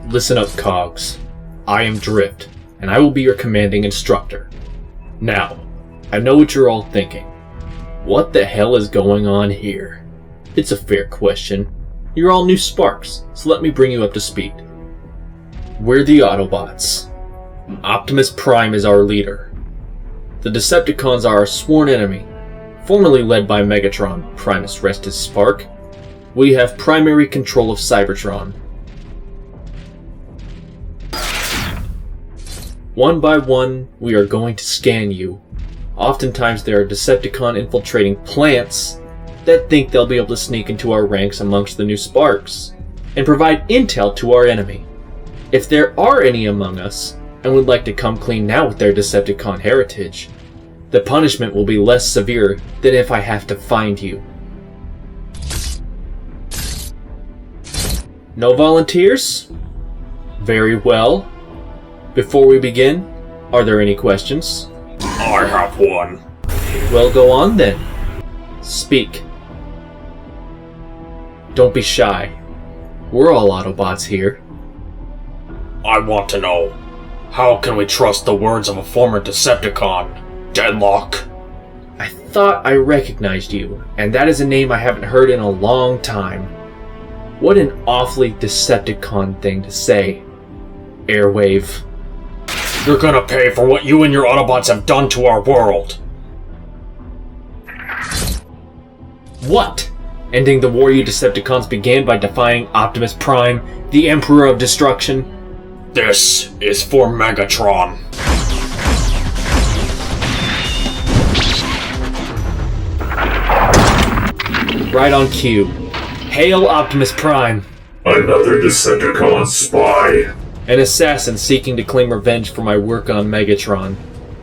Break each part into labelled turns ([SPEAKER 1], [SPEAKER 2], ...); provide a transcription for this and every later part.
[SPEAKER 1] Listen up, Cogs. I am Drift, and I will be your commanding instructor. Now, I know what you're all thinking. What the hell is going on here? It's a fair question. You're all new sparks, so let me bring you up to speed. We're the Autobots. Optimus Prime is our leader. The Decepticons are our sworn enemy, formerly led by Megatron, Primus rest his spark. We have primary control of Cybertron. One by one, we are going to scan you. Oftentimes there are Decepticon infiltrating plants that think they'll be able to sneak into our ranks amongst the new sparks, and provide intel to our enemy. If there are any among us, and would like to come clean now with their Decepticon heritage, the punishment will be less severe than if I have to find you. No volunteers? Very well. Before we begin, are there any questions?
[SPEAKER 2] I have one.
[SPEAKER 1] Well, go on then. Speak. Don't be shy. We're all Autobots here.
[SPEAKER 2] I want to know, how can we trust the words of a former Decepticon? Deadlock?
[SPEAKER 1] I thought I recognized you, and that is a name I haven't heard in a long time. What an awfully Decepticon thing to say. Airwave.
[SPEAKER 2] You're gonna pay for what you and your Autobots have done to our world.
[SPEAKER 1] What? Ending the war you Decepticons began by defying Optimus Prime, the Emperor of Destruction?
[SPEAKER 2] This is for Megatron.
[SPEAKER 1] Right on cue. Hail Optimus Prime!
[SPEAKER 3] Another Decepticon spy.
[SPEAKER 1] An assassin seeking to claim revenge for my work on Megatron.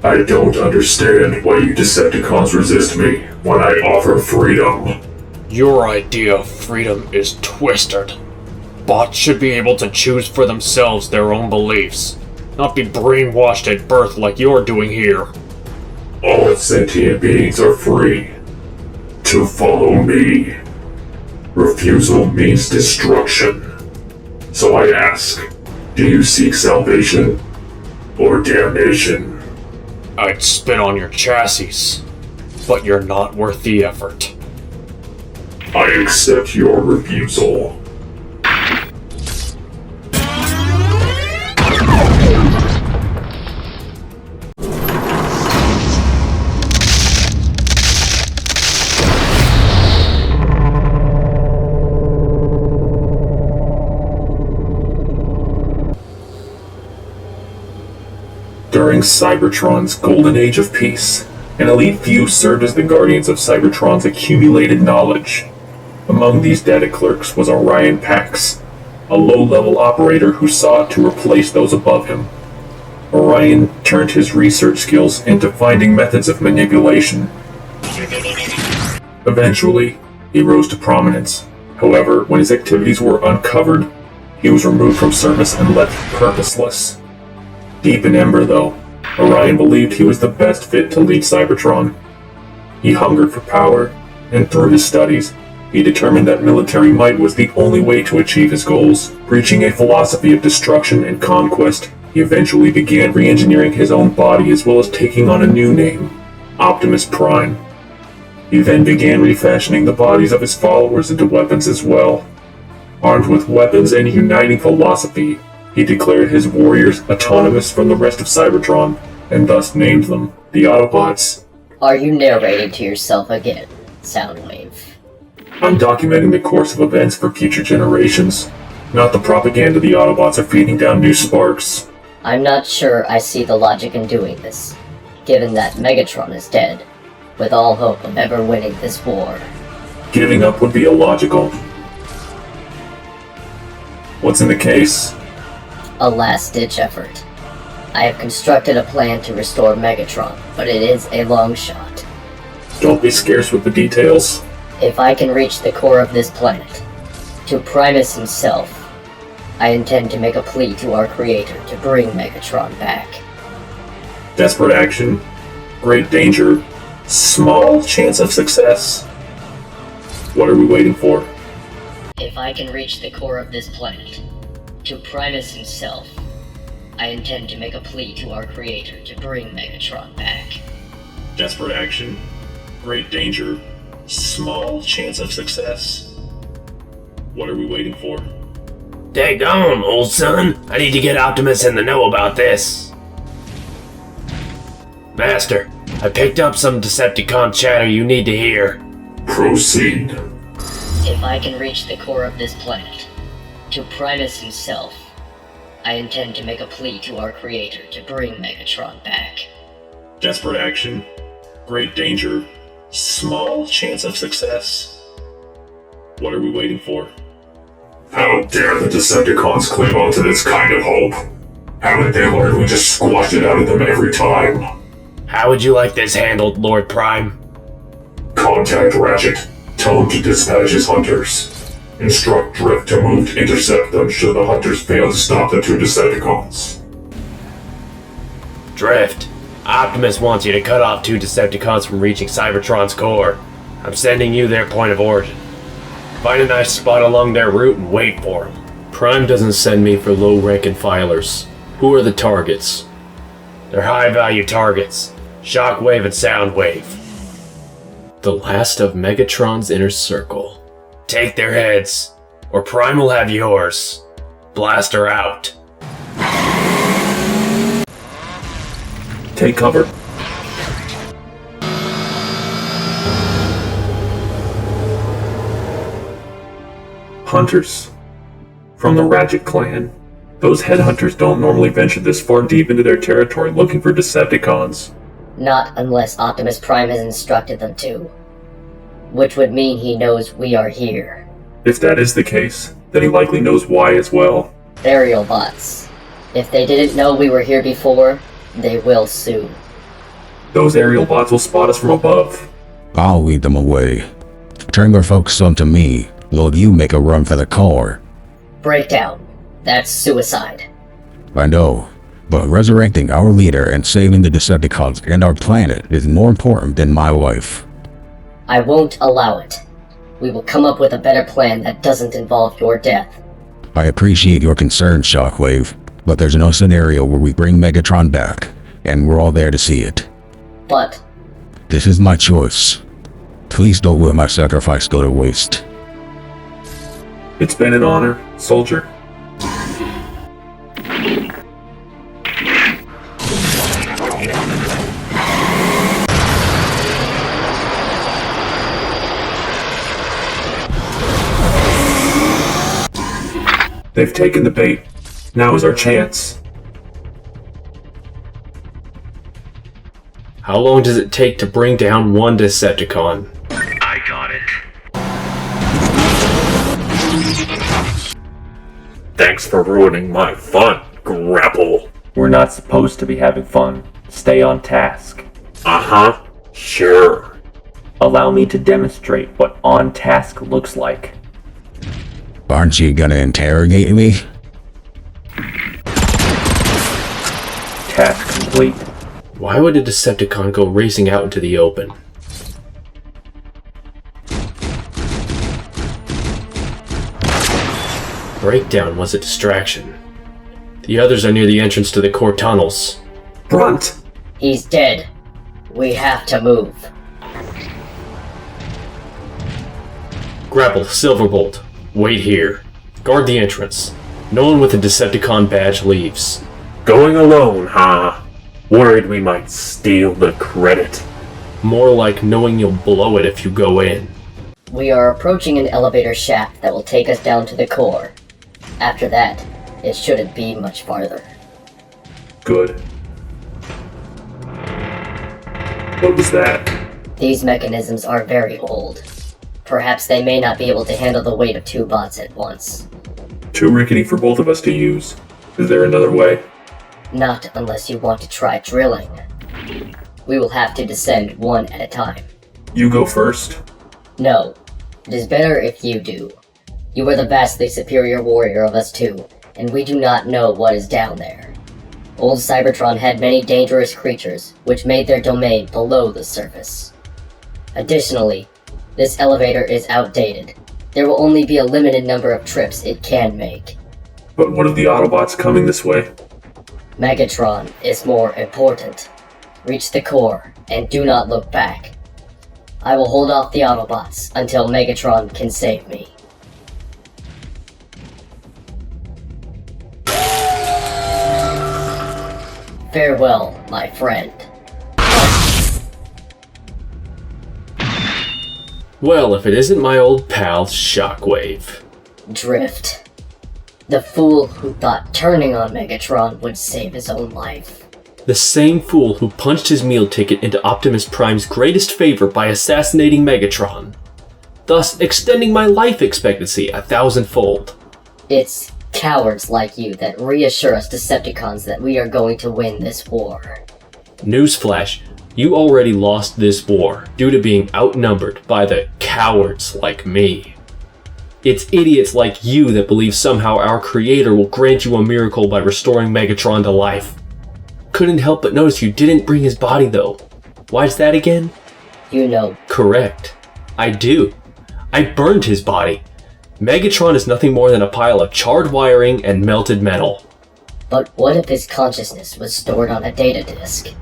[SPEAKER 3] I don't understand why you Decepticons resist me when I offer freedom.
[SPEAKER 2] Your idea of freedom is twisted. Bots should be able to choose for themselves their own beliefs, not be brainwashed at birth like you're doing here.
[SPEAKER 3] All sentient beings are free to follow me. Refusal means destruction. So I ask, do you seek salvation or damnation?
[SPEAKER 2] I'd spit on your chassis, but you're not worth the effort.
[SPEAKER 3] I accept your refusal. During Cybertron's golden age of peace, an elite few served as the guardians of Cybertron's accumulated knowledge. Among these data clerks was Orion Pax, a low-level operator who sought to replace those above him. Orion turned his research skills into finding methods of manipulation. Eventually, he rose to prominence. However, when his activities were uncovered, he was removed from service and left purposeless. Deep in Ember, though, Orion believed he was the best fit to lead Cybertron. He hungered for power, and through his studies, he determined that military might was the only way to achieve his goals. Preaching a philosophy of destruction and conquest, he eventually began re-engineering his own body as well as taking on a new name, Optimus Prime. He then began refashioning the bodies of his followers into weapons as well. Armed with weapons and uniting philosophy, he declared his warriors autonomous from the rest of Cybertron, and thus named them the Autobots.
[SPEAKER 4] Are you narrating to yourself again, Soundwave?
[SPEAKER 3] I'm documenting the course of events for future generations, not the propaganda the Autobots are feeding down new sparks.
[SPEAKER 4] I'm not sure I see the logic in doing this, given that Megatron is dead, with all hope of ever winning this war.
[SPEAKER 3] Giving up would be illogical. What's in the case?
[SPEAKER 4] A last-ditch effort. I have constructed a plan to restore Megatron, but it is a long shot.
[SPEAKER 3] Don't be scarce with the details.
[SPEAKER 4] If I can reach the core of this planet, to Primus himself, I intend to make a plea to our creator to bring Megatron back.
[SPEAKER 3] Desperate action, great danger, small chance of success. What are we waiting for?
[SPEAKER 4] If I can reach the core of this planet, To Primus himself, I intend to make a plea to our creator to bring Megatron back.
[SPEAKER 3] Desperate action, great danger, small chance of success. What are we waiting for?
[SPEAKER 2] Daggone, old son. I need to get Optimus in the know about this. Master, I picked up some Decepticon chatter you need to hear.
[SPEAKER 3] Proceed.
[SPEAKER 4] If I can reach the core of this planet, to Primus himself, I intend to make a plea to our creator to bring Megatron back.
[SPEAKER 3] Desperate action, great danger, small chance of success. What are we waiting for? How dare the Decepticons cling on to this kind of hope? Haven't they learned we just squash it out of them every time?
[SPEAKER 2] How would you like this handled, Lord Prime?
[SPEAKER 3] Contact Ratchet. Tell him to dispatch his hunters. Instruct Drift to move to intercept them should the hunters fail to stop the two Decepticons.
[SPEAKER 2] Drift, Optimus wants you to cut off two Decepticons from reaching Cybertron's core. I'm sending you their point of origin. Find a nice spot along their route and wait for them.
[SPEAKER 1] Prime doesn't send me for low-ranking filers. Who are the targets?
[SPEAKER 2] They're high-value targets. Shockwave and Soundwave.
[SPEAKER 1] The last of Megatron's inner circle.
[SPEAKER 2] Take their heads, or Prime will have yours. Blast her out.
[SPEAKER 3] Take cover. Hunters. From the Ratchet clan. Those headhunters don't normally venture this far deep into their territory looking for Decepticons.
[SPEAKER 4] Not unless Optimus Prime has instructed them to. Which would mean he knows we are here.
[SPEAKER 3] If that is the case, then he likely knows why as well.
[SPEAKER 4] Aerial bots. If they didn't know we were here before, they will soon.
[SPEAKER 3] Those aerial bots will spot us from above.
[SPEAKER 5] I'll lead them away. Turn your focus onto me, while you make a run for the core.
[SPEAKER 4] Breakdown. That's suicide.
[SPEAKER 5] I know, but resurrecting our leader and saving the Decepticons and our planet is more important than my life.
[SPEAKER 4] I won't allow it. We will come up with a better plan that doesn't involve your death.
[SPEAKER 5] I appreciate your concern, Shockwave, but there's no scenario where we bring Megatron back, and we're all there to see it.
[SPEAKER 4] But
[SPEAKER 5] This is my choice. Please don't let my sacrifice go to waste.
[SPEAKER 3] It's been an honor, soldier. They've taken the bait. Now is our chance.
[SPEAKER 1] How long does it take to bring down one Decepticon?
[SPEAKER 2] I got it.
[SPEAKER 3] Thanks for ruining my fun, Grapple.
[SPEAKER 6] We're not supposed to be having fun. Stay on task.
[SPEAKER 3] Uh-huh. Sure.
[SPEAKER 6] Allow me to demonstrate what on task looks like.
[SPEAKER 5] Aren't you gonna interrogate me?
[SPEAKER 6] Task complete.
[SPEAKER 1] Why would a Decepticon go racing out into the open? Breakdown was a distraction. The others are near the entrance to the core tunnels.
[SPEAKER 3] Brunt!
[SPEAKER 4] he's dead. We have to move.
[SPEAKER 1] Grapple, Silverbolt. Wait here. Guard the entrance. No one with a Decepticon badge leaves.
[SPEAKER 3] Going alone, huh? Worried we might steal the credit.
[SPEAKER 1] More like knowing you'll blow it if you go in.
[SPEAKER 4] We are approaching an elevator shaft that will take us down to the core. After that, it shouldn't be much farther.
[SPEAKER 3] Good. What was that?
[SPEAKER 4] These mechanisms are very old. Perhaps they may not be able to handle the weight of two bots at once.
[SPEAKER 3] Too rickety for both of us to use. Is there another way?
[SPEAKER 4] Not unless you want to try drilling. We will have to descend one at a time.
[SPEAKER 3] You go first.
[SPEAKER 4] No, it is better if you do. You are the vastly superior warrior of us two, and we do not know what is down there. Old Cybertron had many dangerous creatures, which made their domain below the surface. Additionally, this elevator is outdated. There will only be a limited number of trips it can make.
[SPEAKER 3] But what of the Autobots coming this way?
[SPEAKER 4] Megatron is more important. Reach the core, and do not look back. I will hold off the Autobots until Megatron can save me. Farewell, my friend.
[SPEAKER 1] Well, if it isn't my old pal, Shockwave.
[SPEAKER 4] Drift. The fool who thought turning on Megatron would save his own life.
[SPEAKER 1] The same fool who punched his meal ticket into Optimus Prime's greatest favor by assassinating Megatron, thus extending my life expectancy 1,000-fold.
[SPEAKER 4] It's cowards like you that reassure us Decepticons that we are going to win this war.
[SPEAKER 1] Newsflash, you already lost this war due to being outnumbered by the cowards like me. It's idiots like you that believe somehow our creator will grant you a miracle by restoring Megatron to life. Couldn't help but notice you didn't bring his body though. Why's that again?
[SPEAKER 4] You know.
[SPEAKER 1] Correct. I do. I burned his body. Megatron is nothing more than a pile of charred wiring and melted metal.
[SPEAKER 4] But what if his consciousness was stored on a data disk?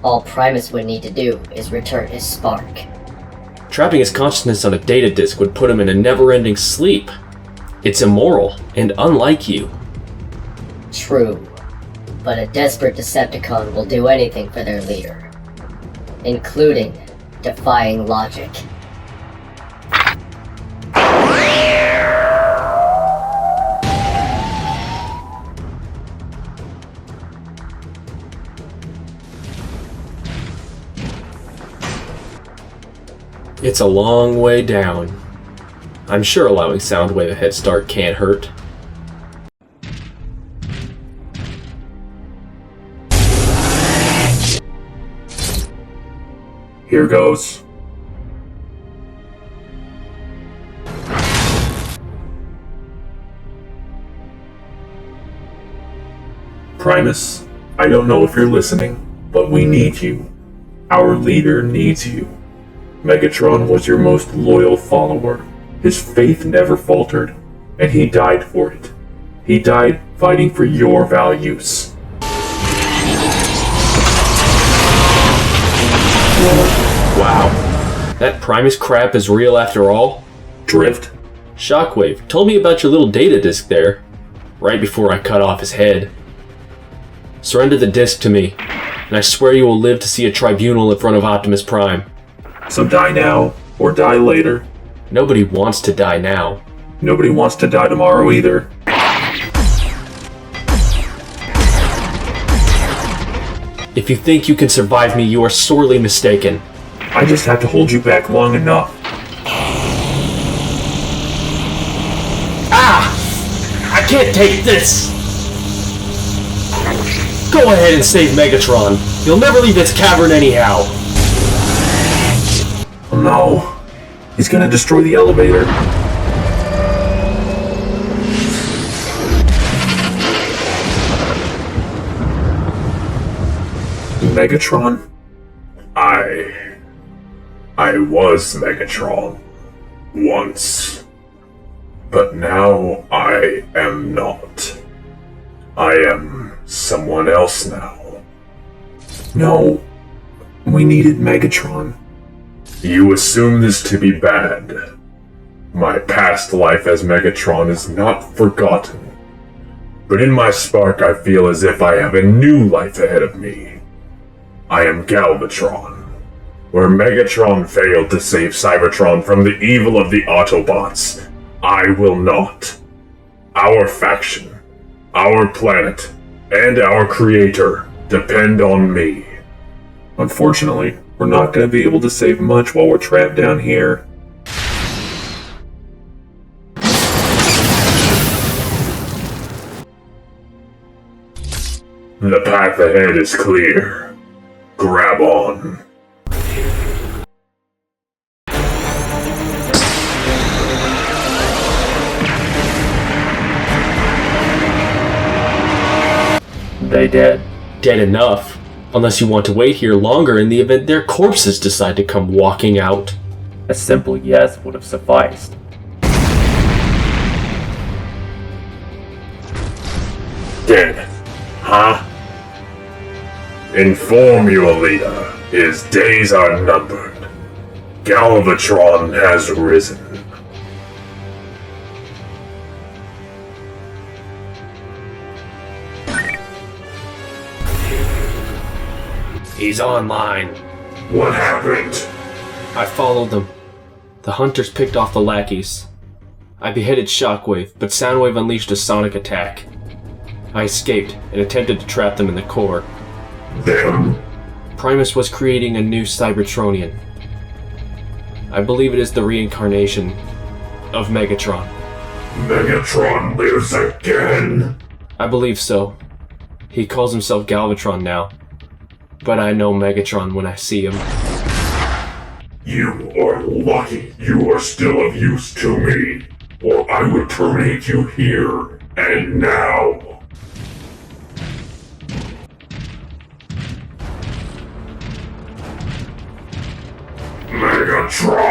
[SPEAKER 4] All Primus would need to do is return his spark.
[SPEAKER 1] Trapping his consciousness on a data disk would put him in a never-ending sleep. It's immoral and unlike you.
[SPEAKER 4] True, but a desperate Decepticon will do anything for their leader, including defying logic.
[SPEAKER 1] It's a long way down. I'm sure allowing Soundwave a head start can't hurt.
[SPEAKER 3] Here goes. Primus, I don't know if you're listening, but we need you. Our leader needs you. Megatron was your most loyal follower. His faith never faltered, and he died for it. He died fighting for your values.
[SPEAKER 1] Wow. That Primus crap is real after all?
[SPEAKER 3] Drift?
[SPEAKER 1] Shockwave, told me about your little data disk there, right before I cut off his head. Surrender the disk to me, and I swear you will live to see a tribunal in front of Optimus Prime.
[SPEAKER 3] So die now, or die later.
[SPEAKER 1] Nobody wants to die now.
[SPEAKER 3] Nobody wants to die tomorrow either.
[SPEAKER 1] If you think you can survive me, you are sorely mistaken.
[SPEAKER 3] I just have to hold you back long enough.
[SPEAKER 1] I can't take this! Go ahead and save Megatron. You'll never leave its cavern anyhow.
[SPEAKER 3] Oh no. He's gonna destroy the elevator. Megatron? I was Megatron. Once. But now I am not. I am someone else now. No. We needed Megatron. You assume this to be bad. My past life as Megatron is not forgotten. But in my spark I feel as if I have a new life ahead of me. I am Galvatron, where Megatron failed to save Cybertron from the evil of the Autobots. I will not. Our faction, our planet, and our creator depend on me. Unfortunately, we're not going to be able to save much while we're trapped down here. The path ahead is clear. Grab on.
[SPEAKER 6] They dead.
[SPEAKER 1] Dead enough. Unless you want to wait here longer in the event their corpses decide to come walking out.
[SPEAKER 6] A simple yes would have sufficed.
[SPEAKER 3] dead, huh? Inform your leader, his days are numbered. Galvatron has risen.
[SPEAKER 1] He's online.
[SPEAKER 3] What happened?
[SPEAKER 1] I followed them. The hunters picked off the lackeys. I beheaded Shockwave, but Soundwave unleashed a sonic attack. I escaped and attempted to trap them in the core.
[SPEAKER 3] Them?
[SPEAKER 1] Primus was creating a new Cybertronian. I believe it is the reincarnation of Megatron.
[SPEAKER 3] Megatron lives again?
[SPEAKER 1] I believe so. He calls himself Galvatron now. But I know Megatron when I see him.
[SPEAKER 3] You are lucky you are still of use to me, or I would terminate you here and now. Megatron!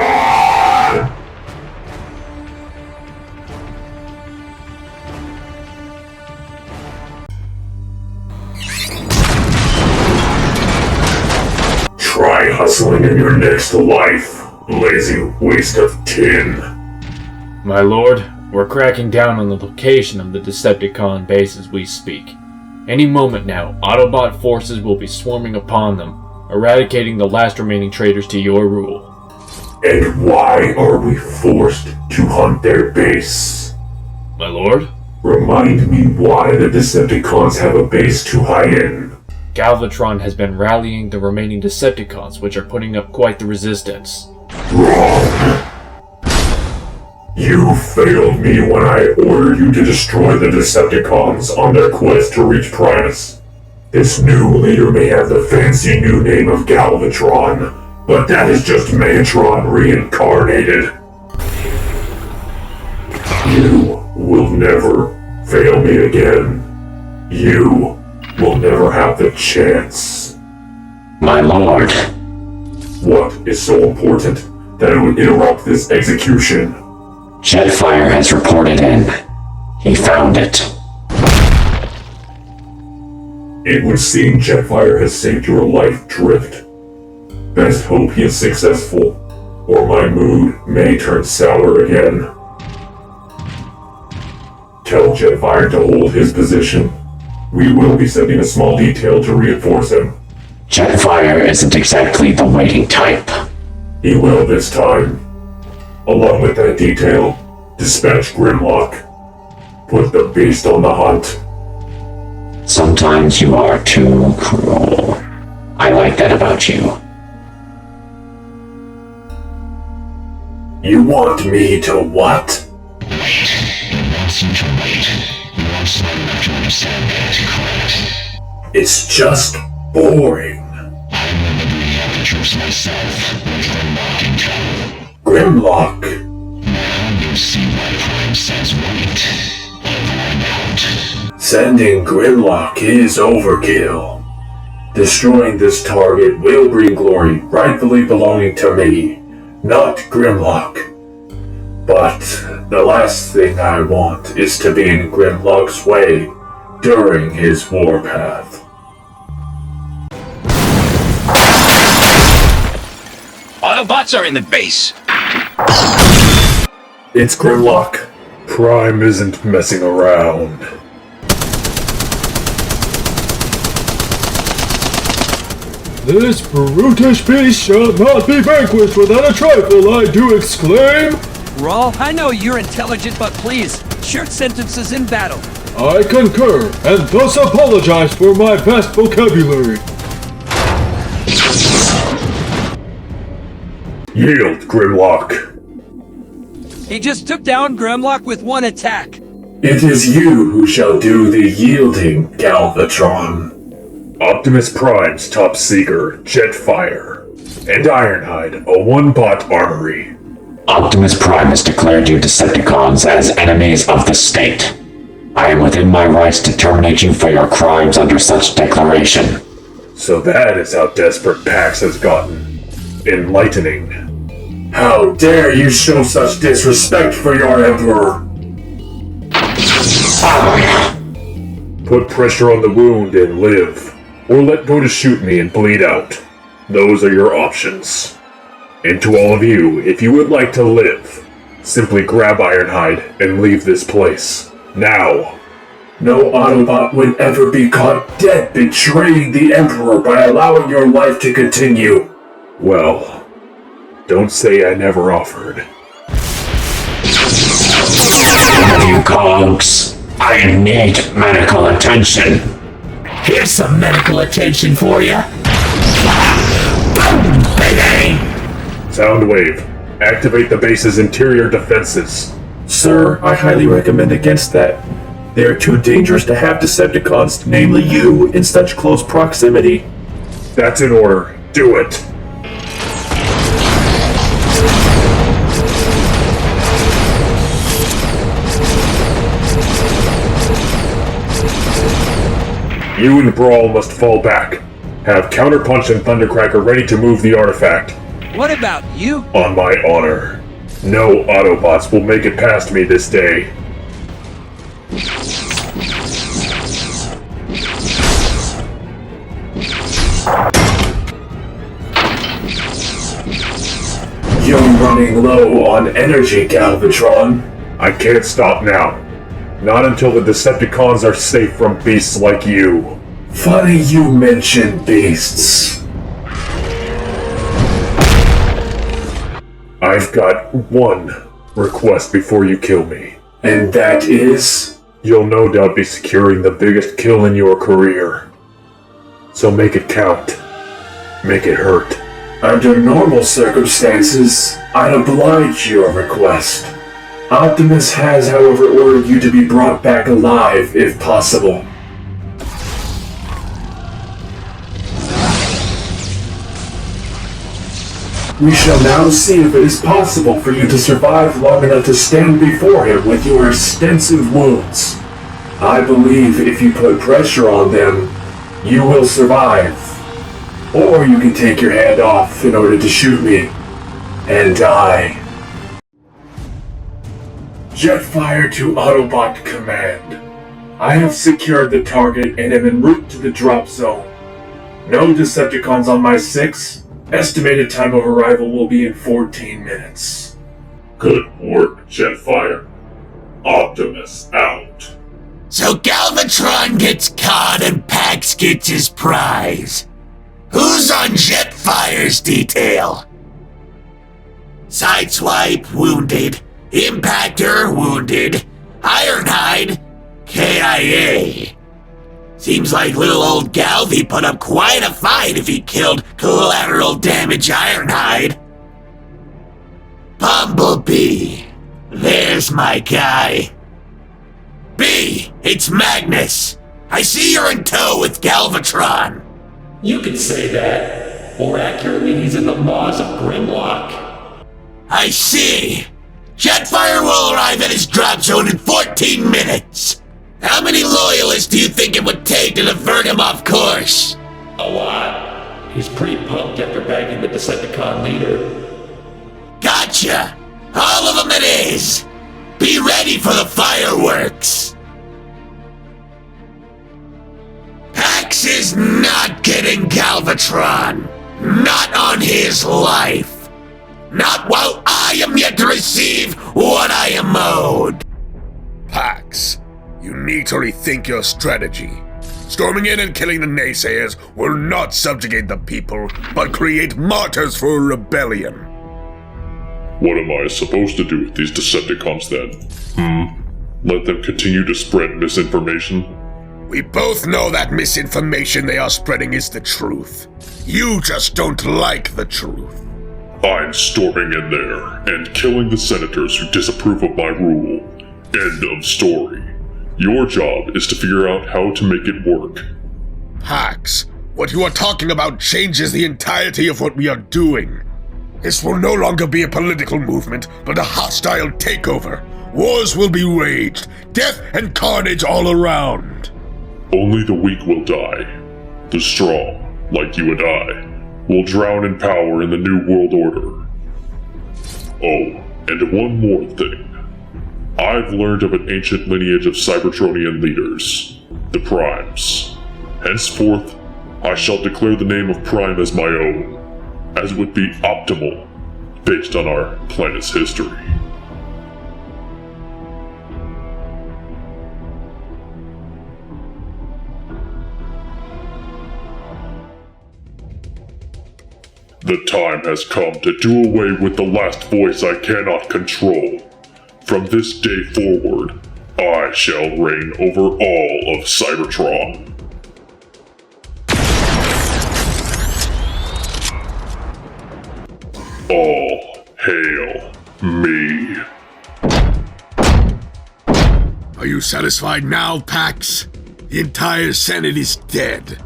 [SPEAKER 3] Try hustling in your next life, lazy waste of tin.
[SPEAKER 1] My lord, we're cracking down on the location of the Decepticon base as we speak. Any moment now, Autobot forces will be swarming upon them, eradicating the last remaining traitors to your rule.
[SPEAKER 3] And why are we forced to hunt their base?
[SPEAKER 1] My lord?
[SPEAKER 3] Remind me why the Decepticons have a base to hide in.
[SPEAKER 1] Galvatron has been rallying the remaining Decepticons, which are putting up quite the resistance.
[SPEAKER 3] Wrong! You failed me when I ordered you to destroy the Decepticons on their quest to reach Primus. This new leader may have the fancy new name of Galvatron, but that is just Megatron reincarnated. You will never fail me again. You will never have the chance.
[SPEAKER 7] My lord.
[SPEAKER 3] What is so important that it would interrupt this execution?
[SPEAKER 7] Jetfire has reported in. He found it.
[SPEAKER 3] It would seem Jetfire has saved your life, Drift. Best hope he is successful, or my mood may turn sour again. Tell Jetfire to hold his position. We will be sending a small detail to reinforce him.
[SPEAKER 7] Jetfire isn't exactly the waiting type.
[SPEAKER 3] He will this time. Along with that detail, dispatch Grimlock. Put the beast on the hunt.
[SPEAKER 7] Sometimes you are too cruel. I like that about you.
[SPEAKER 3] You want me to what?
[SPEAKER 7] Wait. It wants you to wait. You aren't smart enough to understand that, correct?
[SPEAKER 3] It's just boring.
[SPEAKER 7] I will liberate the troops myself with Grimlock in tow.
[SPEAKER 3] Grimlock?
[SPEAKER 7] Now you see why Prime says wait. Over and out.
[SPEAKER 3] Sending Grimlock is overkill. Destroying this target will bring glory rightfully belonging to me, not Grimlock. But the last thing I want is to be in Grimlock's way during his warpath.
[SPEAKER 8] Autobots are in the base.
[SPEAKER 3] It's Grimlock. Prime isn't messing around.
[SPEAKER 9] This brutish beast shall not be vanquished without a trifle, I do exclaim!
[SPEAKER 10] Rawl, I know you're intelligent, but please, short sentences in battle.
[SPEAKER 9] I concur, and thus apologize for my vast vocabulary.
[SPEAKER 3] Yield, Grimlock.
[SPEAKER 10] He just took down Grimlock with one attack.
[SPEAKER 3] It is you who shall do the yielding, Galvatron. Optimus Prime's top seeker, Jetfire, and Ironhide, a one-bot armory.
[SPEAKER 7] Optimus Prime has declared you Decepticons as enemies of the state. I am within my rights to terminate you for your crimes under such declaration.
[SPEAKER 3] So that is how desperate Pax has gotten. Enlightening. How dare you show such disrespect for your Emperor! Put pressure on the wound and live, or let go to shoot me and bleed out. Those are your options. And to all of you, if you would like to live, simply grab Ironhide and leave this place. Now. No Autobot would ever be caught dead betraying the Emperor by allowing your life to continue. Well, don't say I never offered.
[SPEAKER 7] You conks, I need medical attention.
[SPEAKER 11] Here's some medical attention for you. Boom, baby!
[SPEAKER 3] Soundwave, activate the base's interior defenses. Sir, I highly recommend against that. They are too dangerous to have Decepticons, namely you, in such close proximity. That's in order. Do it. You and Brawl must fall back. Have Counterpunch and Thundercracker ready to move the artifact.
[SPEAKER 10] What about you?
[SPEAKER 3] On my honor. No Autobots will make it past me this day. You're running low on energy, Galvatron. I can't stop now. Not until the Decepticons are safe from beasts like you. Funny you mention beasts. I've got one request before you kill me. And that is? You'll no doubt be securing the biggest kill in your career. So make it count. Make it hurt. Under normal circumstances, I'd oblige your request. Optimus has, however, ordered you to be brought back alive, if possible. We shall now see if it is possible for you to survive long enough to stand before him with your extensive wounds. I believe if you put pressure on them, you will survive. Or you can take your hand off in order to shoot me and die. Jetfire to Autobot Command. I have secured the target and am en route to the drop zone. No Decepticons on my 6. Estimated time of arrival will be in 14 minutes. Good work, Jetfire. Optimus out.
[SPEAKER 11] So Galvatron gets caught and Pax gets his prize. Who's on Jetfire's detail? Sideswipe, wounded. Impactor, wounded. Ironhide, KIA. Seems like little old Galvy put up quite a fight if he killed collateral damage Ironhide. Bumblebee. There's my guy. B, it's Magnus. I see you're in tow with Galvatron.
[SPEAKER 12] You could say that. More accurately, he's in the maws of Grimlock.
[SPEAKER 11] I see. Jetfire will arrive at his drop zone in 14 minutes. How many loyalists do you think it would take to divert him off course?
[SPEAKER 12] A lot. He's pretty pumped after bagging the Decepticon leader.
[SPEAKER 11] Gotcha. All of them it is. Be ready for the fireworks. Pax is not getting Galvatron. Not on his life. Not while I am yet to receive what I am owed.
[SPEAKER 13] Pax, you need to rethink your strategy. Storming in and killing the naysayers will not subjugate the people, but create martyrs for a rebellion.
[SPEAKER 14] What am I supposed to do with these Decepticons then? Let them continue to spread misinformation?
[SPEAKER 13] We both know that misinformation they are spreading is the truth. You just don't like the truth.
[SPEAKER 14] I'm storming in there and killing the senators who disapprove of my rule. End of story. Your job is to figure out how to make it work.
[SPEAKER 13] Pax, what you are talking about changes the entirety of what we are doing. This will no longer be a political movement, but a hostile takeover. Wars will be waged, death and carnage all around.
[SPEAKER 14] Only the weak will die. The strong, like you and I, will drown in power in the New World Order. Oh, and one more thing. I've learned of an ancient lineage of Cybertronian leaders. the Primes. Henceforth, I shall declare the name of Prime as my own, as would be optimal, based on our planet's history. The time has come to do away with the last voice I cannot control. From this day forward, I shall reign over all of Cybertron. All hail me.
[SPEAKER 13] Are you satisfied now, Pax? The entire Senate is dead.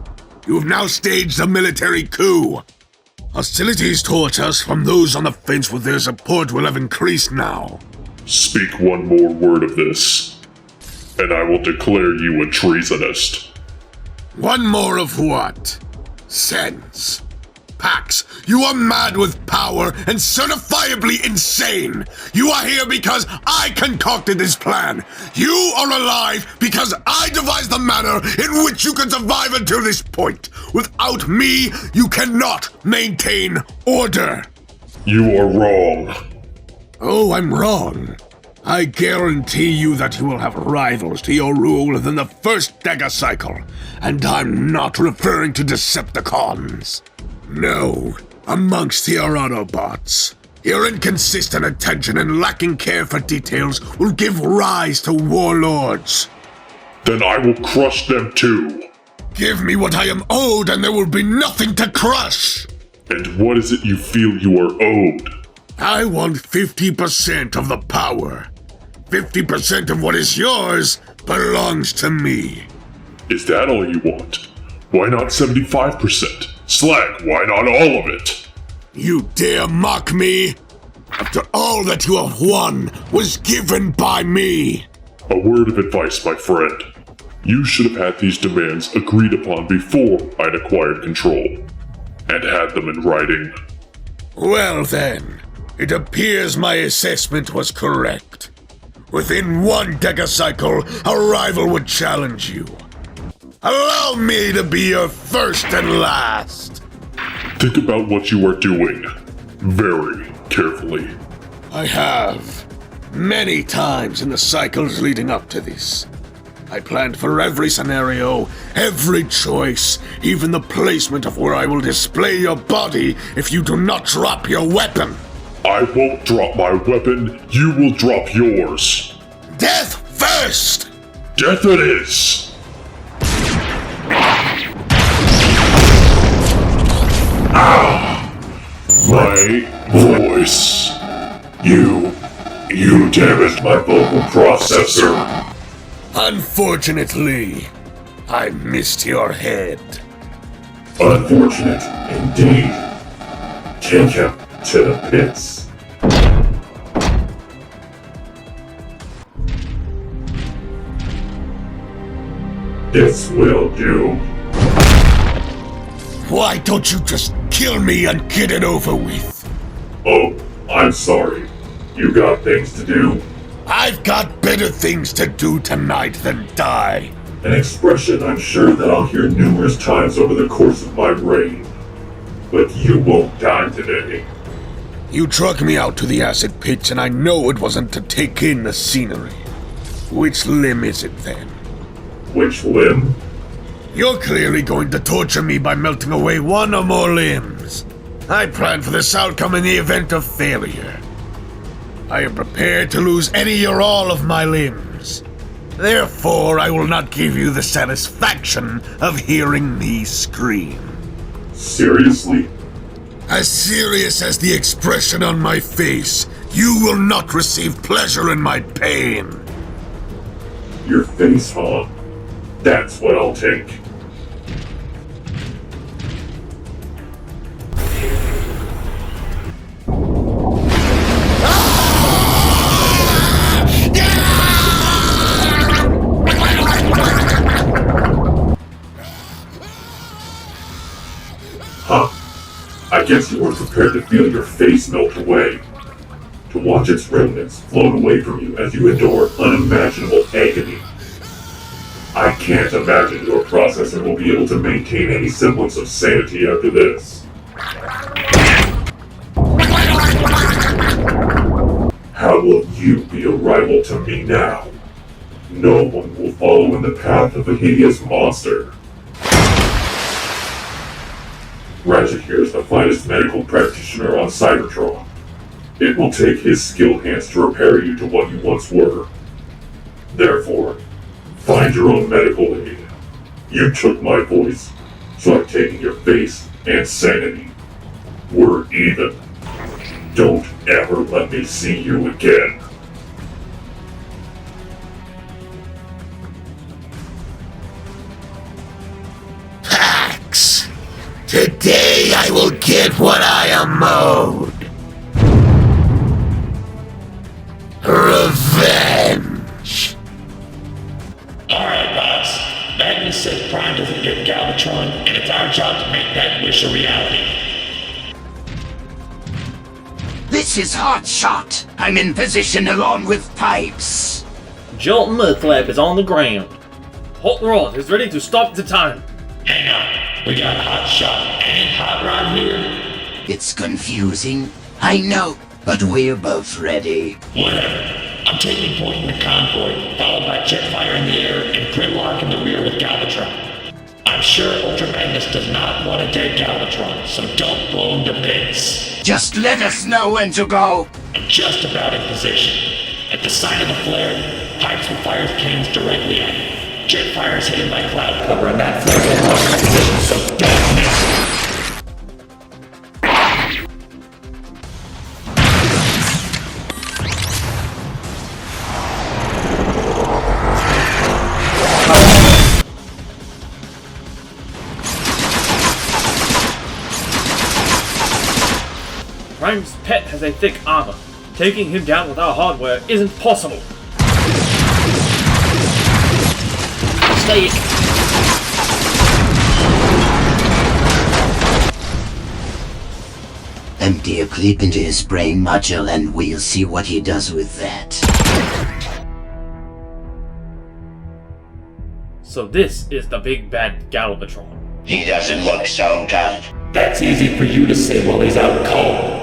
[SPEAKER 13] You have now staged a military coup. Hostilities towards us from those on the fence with their support will have increased now.
[SPEAKER 14] Speak one more word of this, and I will declare you a treasonist.
[SPEAKER 13] One more of what? Sense. Pax, you are mad with power and certifiably insane. You are here because I concocted this plan. You are alive because I devised the manner in which you can survive until this point. Without me, you cannot maintain order.
[SPEAKER 14] You are wrong.
[SPEAKER 13] Oh, I'm wrong. I guarantee you that you will have rivals to your rule within the first Dega cycle, and I'm not referring to Decepticons. No, amongst your Autobots. Your inconsistent attention and lacking care for details will give rise to warlords.
[SPEAKER 14] Then I will crush them too.
[SPEAKER 13] Give me what I am owed and there will be nothing to crush.
[SPEAKER 14] And what is it you feel you are owed?
[SPEAKER 13] I want 50% of the power. 50% of what is yours belongs to me.
[SPEAKER 14] Is that all you want? Why not 75%? Slag, why not all of it?
[SPEAKER 13] You dare mock me? After all that you have won was given by me.
[SPEAKER 14] A word of advice, my friend. You should have had these demands agreed upon before I'd acquired control, and had them in writing.
[SPEAKER 13] Well then, it appears my assessment was correct. Within one Dega cycle, a rival would challenge you. Allow me to be your first and last.
[SPEAKER 14] Think about what you are doing. Very carefully.
[SPEAKER 13] I have. Many times in the cycles leading up to this. I planned for every scenario, every choice, even the placement of where I will display your body if you do not drop your weapon.
[SPEAKER 14] I won't drop my weapon, you will drop yours.
[SPEAKER 13] Death first!
[SPEAKER 14] Death it is! My voice. You damaged my vocal processor.
[SPEAKER 13] Unfortunately, I missed your head.
[SPEAKER 3] Unfortunate, indeed. Take him to the pits. This will do.
[SPEAKER 13] Why don't you just kill me and get it over with?
[SPEAKER 3] Oh, I'm sorry. You got things to do?
[SPEAKER 13] I've got better things to do tonight than die.
[SPEAKER 3] An expression I'm sure that I'll hear numerous times over the course of my reign. But you won't die today.
[SPEAKER 13] You drug me out to the acid pits and I know it wasn't to take in the scenery. Which limb is it then?
[SPEAKER 3] Which limb?
[SPEAKER 13] You're clearly going to torture me by melting away one or more limbs. I planned for this outcome in the event of failure. I am prepared to lose any or all of my limbs. Therefore, I will not give you the satisfaction of hearing me scream.
[SPEAKER 3] Seriously?
[SPEAKER 13] As serious as the expression on my face, you will not receive pleasure in my pain.
[SPEAKER 3] Your face, huh? That's what I'll take. Huh. I guess you weren't prepared to feel your face melt away. To watch its remnants float away from you as you endure unimaginable agony. I can't imagine your processor will be able to maintain any semblance of sanity after this. How will you be a rival to me now? No one will follow in the path of a hideous monster. Ratchet here is the finest medical practitioner on Cybertron. It will take his skilled hands to repair you to what you once were. Therefore, find your own medical aid. You took my voice, so I've taken your face and sanity. We're even. Don't ever let me see you again.
[SPEAKER 11] Pax! Today I will get what I am owed. Revenge!
[SPEAKER 12] Alright, boss. Magnus said Prime doesn't get Galvatron, and it's our job to make that wish a reality.
[SPEAKER 10] This is Hotshot. I'm in position along with Pipes.
[SPEAKER 1] Jolt Mudflap is on the ground.
[SPEAKER 2] Hot Rod is ready to stop the time.
[SPEAKER 12] Hang on. We got Hotshot and Hot Rod here.
[SPEAKER 10] It's confusing, I know, but we're both ready.
[SPEAKER 12] Whatever. I'm taking point in the convoy, followed by Jetfire in the air and Grimlock in the rear with Galvatron. I'm sure Ultra Magnus does not want a dead Galvatron, so don't blow him to bits.
[SPEAKER 10] Just let us know when to go.
[SPEAKER 12] I'm just about in position. At the sign of the flare, Pipes will fire his cannons directly at him. Jetfire is hidden by cloud cover, and that flare will lock in position, so don't miss it.
[SPEAKER 2] Prime's pet has a thick armor. Taking him down with our hardware isn't possible.
[SPEAKER 1] Stay.
[SPEAKER 10] Empty a clip into his brain module and we'll see what he does with that.
[SPEAKER 2] So this is the big bad Galvatron.
[SPEAKER 8] He doesn't look so tough.
[SPEAKER 12] That's easy for you to say while he's out cold.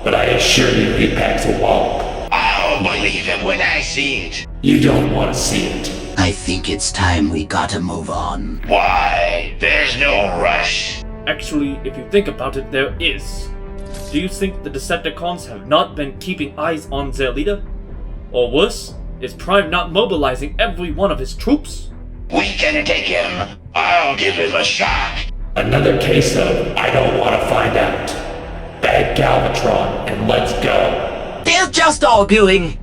[SPEAKER 12] But I assure you he packs a wallop.
[SPEAKER 8] I'll believe it when I see it.
[SPEAKER 12] You don't want to see it.
[SPEAKER 10] I think it's time we gotta move on.
[SPEAKER 8] Why? There's no rush.
[SPEAKER 2] Actually, if you think about it, there is. Do you think the Decepticons have not been keeping eyes on their leader? Or worse, is Prime not mobilizing every one of his troops?
[SPEAKER 8] We can take him. I'll give him a shot.
[SPEAKER 12] Another case of I don't want to find out. Bag Galvatron and let's go.
[SPEAKER 10] They're just arguing.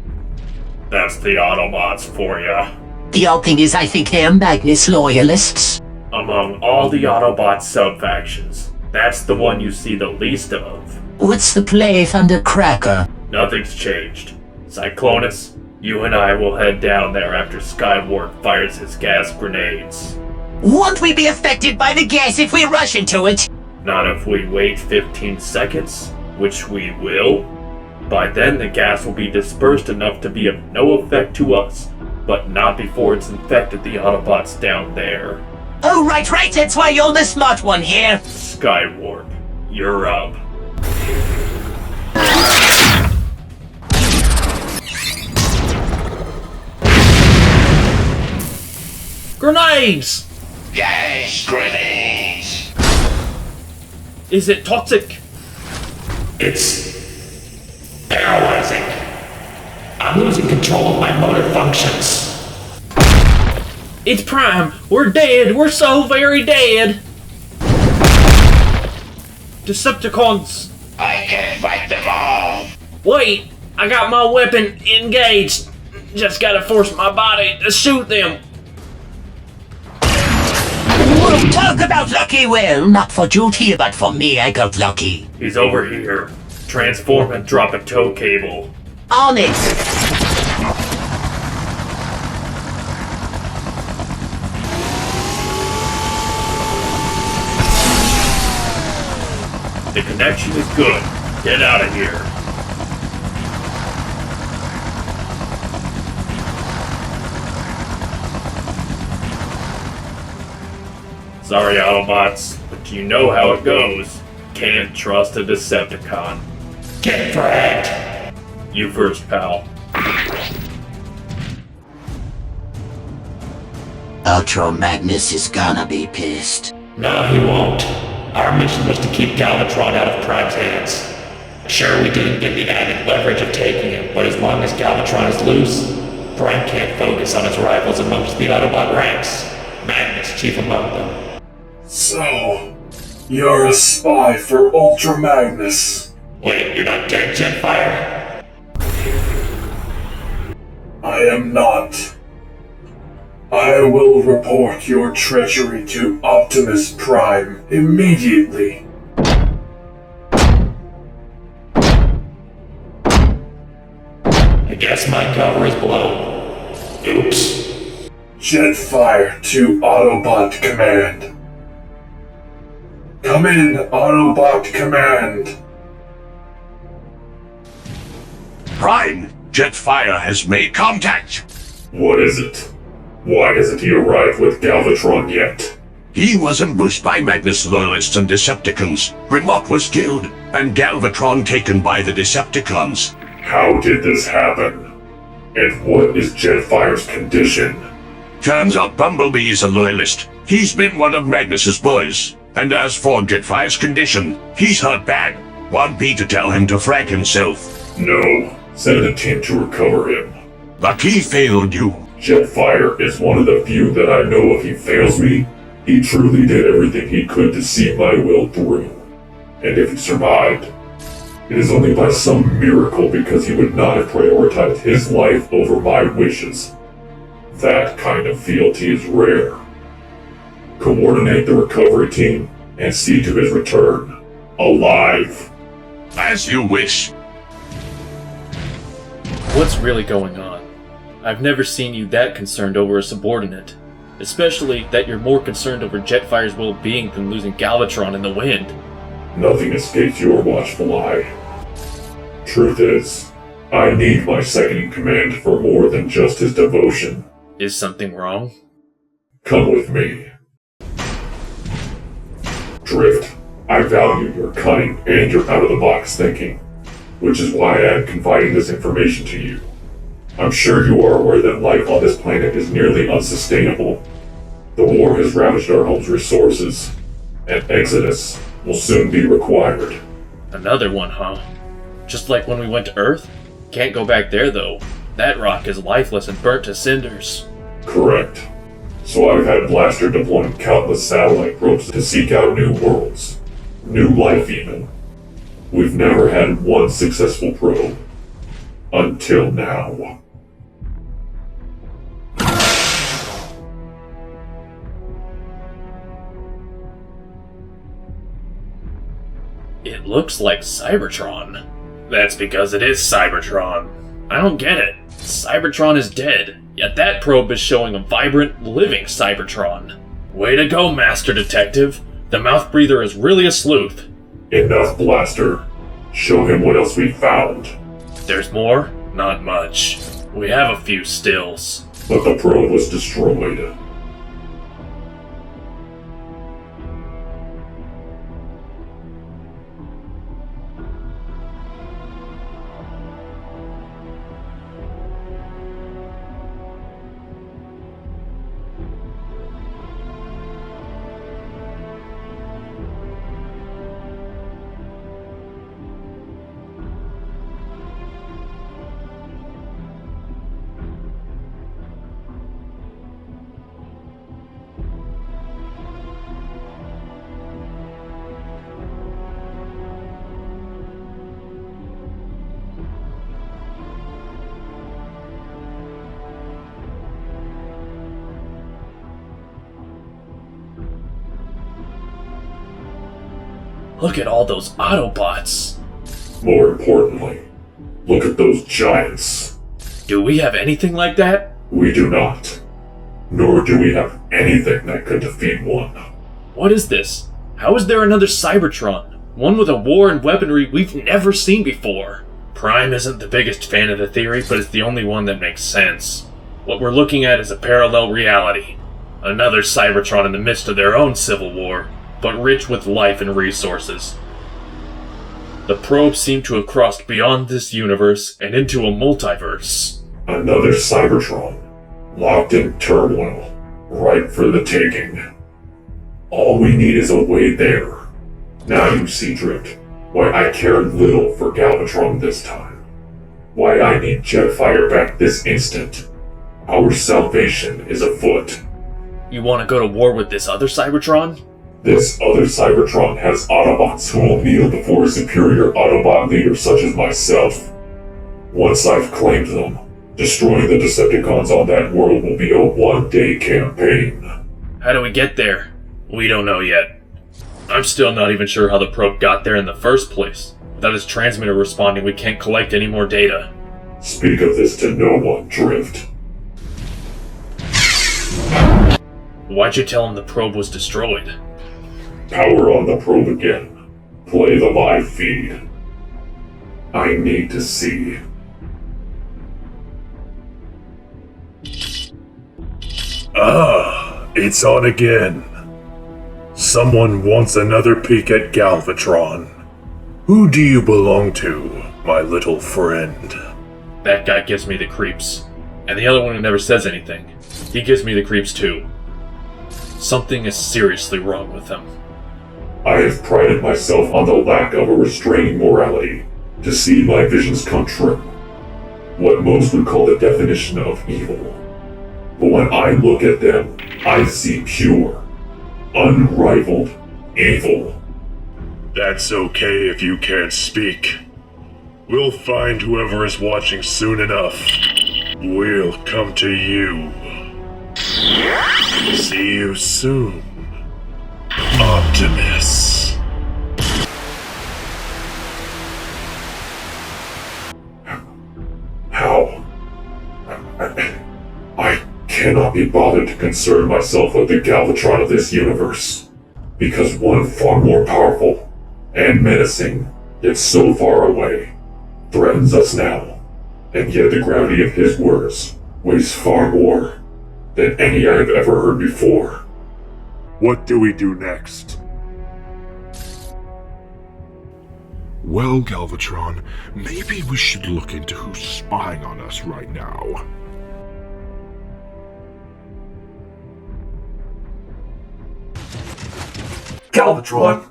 [SPEAKER 2] That's the Autobots for ya.
[SPEAKER 10] The odd thing is I think they're Magnus loyalists.
[SPEAKER 2] Among all the Autobot sub-factions, that's the one you see the least of.
[SPEAKER 10] What's the play, Thundercracker?
[SPEAKER 2] Nothing's changed. Cyclonus, you and I will head down there after Skywarp fires his gas grenades.
[SPEAKER 10] Won't we be affected by the gas if we rush into it?
[SPEAKER 2] Not if we wait 15 seconds, which we will. By then the gas will be dispersed enough to be of no effect to us, but not before it's infected the Autobots down there.
[SPEAKER 10] Oh, right, that's why you're the smart one here.
[SPEAKER 2] Skywarp, you're up. Grenades!
[SPEAKER 8] Gas grenades!
[SPEAKER 2] Is it toxic?
[SPEAKER 12] It's paralyzing. I'm losing control of my motor functions.
[SPEAKER 2] It's Prime! We're dead! We're so very dead! Decepticons!
[SPEAKER 8] I can't fight them all!
[SPEAKER 2] Wait! I got my weapon engaged! Just gotta force my body to shoot them!
[SPEAKER 10] Whoa, talk about lucky! Well, not for Jolt here, but for me, I got lucky.
[SPEAKER 2] He's over here. Transform and drop a tow cable.
[SPEAKER 10] On it!
[SPEAKER 2] The connection is good. Get out of here. Sorry, Autobots, but you know how it goes. Can't trust a Decepticon.
[SPEAKER 12] Get fragged!
[SPEAKER 2] You first, pal.
[SPEAKER 10] Ultra Magnus is gonna be pissed.
[SPEAKER 12] No, he won't. Our mission was to keep Galvatron out of Prime's hands. Sure, we didn't get the added leverage of taking him, but as long as Galvatron is loose, Prime can't focus on his rivals amongst the Autobot ranks. Magnus chief among them.
[SPEAKER 3] So, you're a spy for Ultra Magnus.
[SPEAKER 12] Wait, you're not dead, Jetfire?
[SPEAKER 3] I am not. I will report your treachery to Optimus Prime immediately.
[SPEAKER 12] I guess my cover is blown. Oops.
[SPEAKER 3] Jetfire to Autobot Command. Come in, Autobot Command.
[SPEAKER 13] Prime, Jetfire has made contact.
[SPEAKER 3] What is it? Why hasn't he arrived with Galvatron yet?
[SPEAKER 13] He was ambushed by Magnus loyalists and Decepticons. Grimlock was killed, and Galvatron taken by the Decepticons.
[SPEAKER 3] How did this happen? And what is Jetfire's condition?
[SPEAKER 13] Turns out Bumblebee is a loyalist. He's been one of Magnus's boys. And as for Jetfire's condition, he's hurt bad. Want me to tell him to frag himself?
[SPEAKER 3] No. Send a team to recover him.
[SPEAKER 13] But he failed you.
[SPEAKER 3] Jetfire is one of the few that I know if he fails me, he truly did everything he could to see my will through. And if he survived, it is only by some miracle because he would not have prioritized his life over my wishes. That kind of fealty is rare. Coordinate the recovery team and see to his return, alive.
[SPEAKER 13] As you wish.
[SPEAKER 1] What's really going on? I've never seen you that concerned over a subordinate. Especially that you're more concerned over Jetfire's well-being than losing Galvatron in the wind.
[SPEAKER 3] Nothing escapes your watchful eye. Truth is, I need my second-in-command for more than just his devotion.
[SPEAKER 1] Is something wrong?
[SPEAKER 3] Come with me. Drift, I value your cunning and your out-of-the-box thinking, which is why I am confiding this information to you. I'm sure you are aware that life on this planet is nearly unsustainable. The war has ravaged our home's resources, and exodus will soon be required.
[SPEAKER 1] Another one, huh? Just like when we went to Earth? Can't go back there, though. That rock is lifeless and burnt to cinders.
[SPEAKER 3] Correct. So I've had Blaster deploying countless satellite probes to seek out new worlds. New life, even. We've never had one successful probe. Until now.
[SPEAKER 1] It looks like Cybertron. That's because it is Cybertron. I don't get it. Cybertron is dead, yet that probe is showing a vibrant, living Cybertron. Way to go, Master Detective. The mouth breather is really a sleuth.
[SPEAKER 3] Enough, Blaster. Show him what else we found.
[SPEAKER 1] There's more? Not much. We have a few stills.
[SPEAKER 3] But the probe was destroyed.
[SPEAKER 1] Look at all those Autobots!
[SPEAKER 3] More importantly, look at those giants.
[SPEAKER 1] Do we have anything like that?
[SPEAKER 3] We do not. Nor do we have anything that could defeat one.
[SPEAKER 1] What is this? How is there another Cybertron? One with a war and weaponry we've never seen before. Prime isn't the biggest fan of the theory, but it's the only one that makes sense. What we're looking at is a parallel reality.
[SPEAKER 2] Another Cybertron in the midst of their own civil war, but rich with life and resources. The probe seemed to have crossed beyond this universe and into a multiverse.
[SPEAKER 3] Another Cybertron, locked in turmoil, ripe for the taking. All we need is a way there. Now you see, Drift, why I cared little for Galvatron this time. Why I need Jetfire back this instant. Our salvation is afoot.
[SPEAKER 2] You want to go to war with this other Cybertron?
[SPEAKER 3] This other Cybertron has Autobots who will kneel before a superior Autobot leader such as myself. Once I've claimed them, destroying the Decepticons on that world will be a one-day campaign.
[SPEAKER 2] How do we get there? We don't know yet. I'm still not even sure how the probe got there in the first place. Without his transmitter responding, we can't collect any more data.
[SPEAKER 3] Speak of this to no one, Drift.
[SPEAKER 2] Why'd you tell him the probe was destroyed?
[SPEAKER 3] Power on the probe again. Play the live feed. I need to see.
[SPEAKER 14] Ah, it's on again. Someone wants another peek at Galvatron. Who do you belong to, my little friend?
[SPEAKER 2] That guy gives me the creeps. And the other one who never says anything. He gives me the creeps too. Something is seriously wrong with him.
[SPEAKER 3] I have prided myself on the lack of a restraining morality to see my visions come true. What most would call the definition of evil. But when I look at them, I see pure, unrivaled evil.
[SPEAKER 14] That's okay if you can't speak. We'll find whoever is watching soon enough. We'll come to you. See you soon, Optimus.
[SPEAKER 3] How? I cannot be bothered to concern myself with the Galvatron of this universe, because one far more powerful and menacing, yet so far away, threatens us now, and yet the gravity of his words weighs far more than any I have ever heard before.
[SPEAKER 14] What do we do next?
[SPEAKER 13] Well, Galvatron, maybe we should look into who's spying on us right now.
[SPEAKER 3] Galvatron!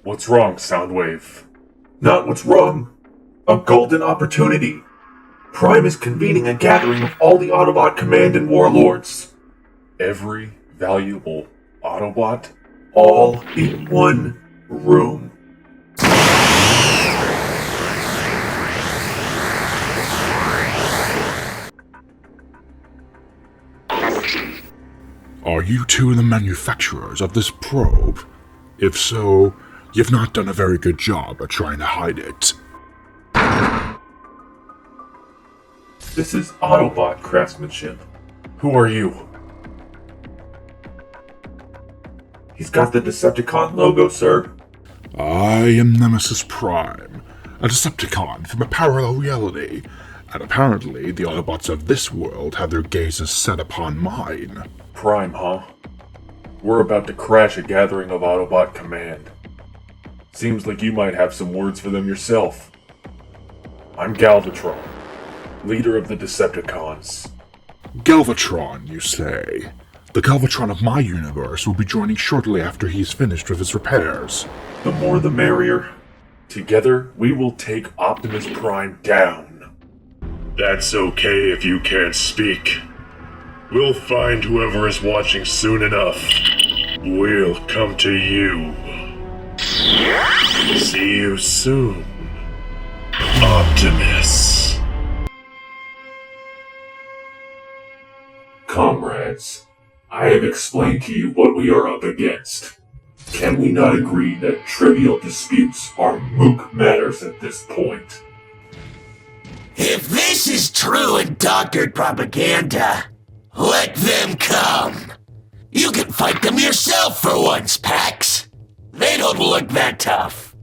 [SPEAKER 14] What's wrong, Soundwave?
[SPEAKER 3] Not what's wrong. A golden opportunity. Prime is convening a gathering of all the Autobot command and warlords.
[SPEAKER 14] Every valuable Autobot?
[SPEAKER 3] All in one room.
[SPEAKER 13] Are you two the manufacturers of this probe? If so, you've not done a very good job at trying to hide it.
[SPEAKER 3] This is Autobot craftsmanship.
[SPEAKER 14] Who are you?
[SPEAKER 3] He's got the Decepticon logo, sir.
[SPEAKER 13] I am Nemesis Prime, a Decepticon from a parallel reality, and apparently the Autobots of this world have their gazes set upon mine.
[SPEAKER 14] Prime, huh? We're about to crash a gathering of Autobot command. Seems like you might have some words for them yourself. I'm Galvatron, leader of the Decepticons.
[SPEAKER 13] Galvatron, you say? The Galvatron of my universe will be joining shortly after he's finished with his repairs.
[SPEAKER 3] The more the merrier.
[SPEAKER 14] Together, we will take Optimus Prime down. That's okay if you can't speak. We'll find whoever is watching soon enough. We'll come to you. See you soon, Optimus.
[SPEAKER 3] Comrades, I have explained to you what we are up against. Can we not agree that trivial disputes are moot matters at this point?
[SPEAKER 11] If this is true and doctored propaganda, let them come. You can fight them yourself for once, Pax. They don't look that tough.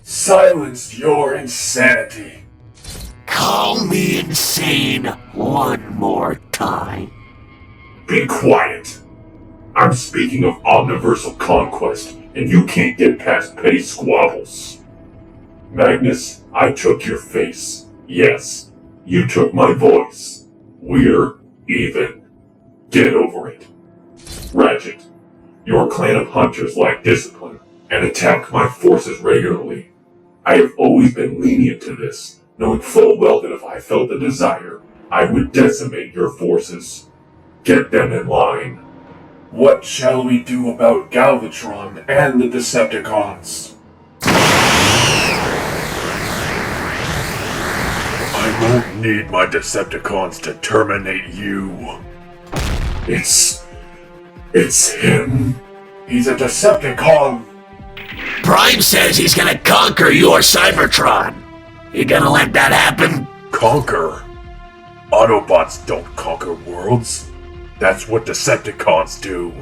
[SPEAKER 3] Silence your insanity.
[SPEAKER 11] Call me insane one more time.
[SPEAKER 3] Be quiet. I'm speaking of omniversal conquest, and you can't get past petty squabbles. Magnus, I took your face. Yes, you took my voice. We're even. Get over it. Ratchet, your clan of hunters lack discipline and attack my forces regularly. I have always been lenient to this, knowing full well that if I felt the desire, I would decimate your forces. Get them in line.
[SPEAKER 9] What shall we do about Galvatron and the Decepticons?
[SPEAKER 13] I won't need my Decepticons to terminate you.
[SPEAKER 3] It's him.
[SPEAKER 9] He's a Decepticon.
[SPEAKER 11] Prime says he's gonna conquer your Cybertron. You gonna let that happen?
[SPEAKER 13] Conquer? Autobots don't conquer worlds. That's what Decepticons do.